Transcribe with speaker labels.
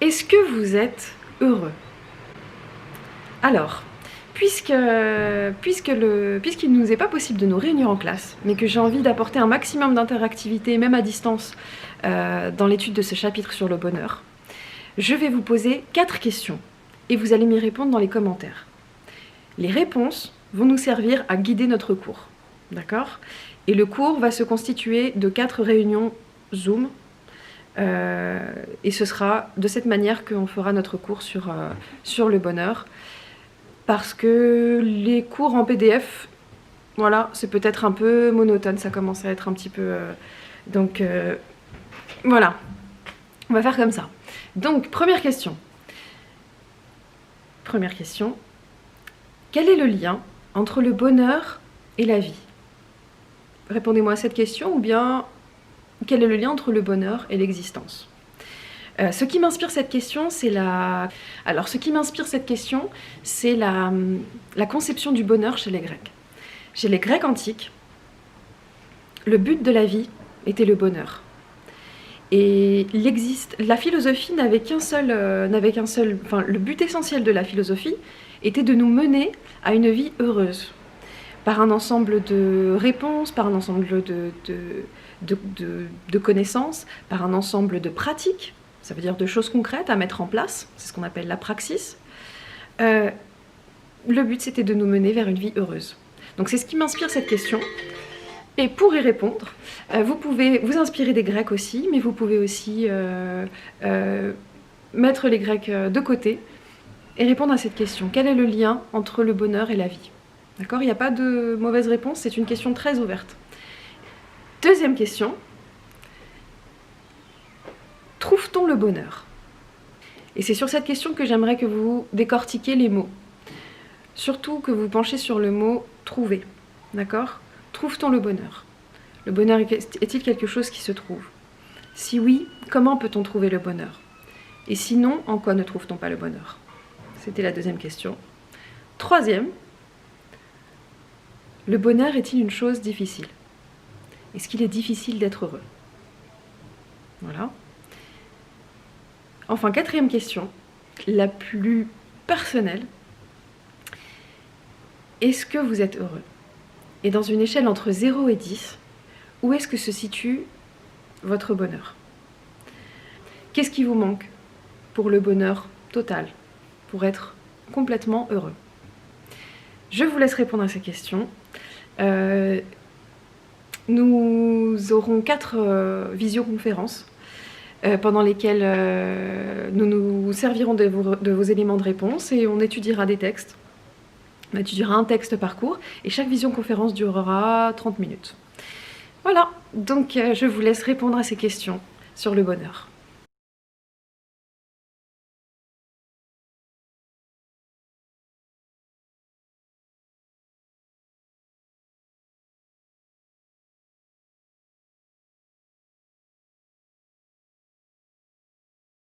Speaker 1: Est-ce que vous êtes heureux? Alors, puisqu'il ne nous est pas possible de nous réunir en classe, mais que j'ai envie d'apporter un maximum d'interactivité, même à distance, dans l'étude de ce chapitre sur le bonheur, je vais vous poser 4 questions et vous allez m'y répondre dans les commentaires. Les réponses vont nous servir à guider notre cours, d'accord? Et le cours va se constituer de 4 réunions Zoom, et ce sera de cette manière qu'on fera notre cours sur le bonheur. Parce que les cours en PDF, voilà, c'est peut-être un peu monotone, ça commence à être un petit peu... donc, voilà, on va faire comme ça. Donc, première question. Première question. Quel est le lien entre le bonheur et la vie? Répondez-moi à cette question, ou bien, quel est le lien entre le bonheur et l'existence? Ce qui m'inspire cette question, c'est la conception du bonheur chez les Grecs. Chez les Grecs antiques, le but de la vie était le bonheur. Et la philosophie n'avait qu'un seul, le but essentiel de la philosophie était de nous mener à une vie heureuse, par un ensemble de réponses, par un ensemble de connaissances, par un ensemble de pratiques. Ça veut dire de choses concrètes à mettre en place, c'est ce qu'on appelle la praxis. Le but, c'était de nous mener vers une vie heureuse. Donc c'est ce qui m'inspire cette question. Et pour y répondre, vous pouvez vous inspirer des Grecs aussi, mais vous pouvez aussi mettre les Grecs de côté et répondre à cette question. Quel est le lien entre le bonheur et la vie? D'accord? Il n'y a pas de mauvaise réponse, c'est une question très ouverte. Deuxième question. Trouve-t-on le bonheur? Et c'est sur cette question que j'aimerais que vous décortiquiez les mots. Surtout que vous penchez sur le mot « trouver ». D'accord? Trouve-t-on le bonheur? Le bonheur est-il quelque chose qui se trouve? Si oui, comment peut-on trouver le bonheur? Et sinon, en quoi ne trouve-t-on pas le bonheur? C'était la deuxième question. Troisième, le bonheur est-il une chose difficile? Est-ce qu'il est difficile d'être heureux? Voilà. Enfin, quatrième question, la plus personnelle. Est-ce que vous êtes heureux? Et dans une échelle entre 0 et 10, où est-ce que se situe votre bonheur? Qu'est-ce qui vous manque pour le bonheur total, pour être complètement heureux? Je vous laisse répondre à ces questions. Nous aurons 4 visioconférences pendant lesquelles nous nous servirons de vos éléments de réponse et on étudiera des textes. On étudiera un texte par cours et chaque visioconférence durera 30 minutes. Voilà, donc je vous laisse répondre à ces questions sur le bonheur.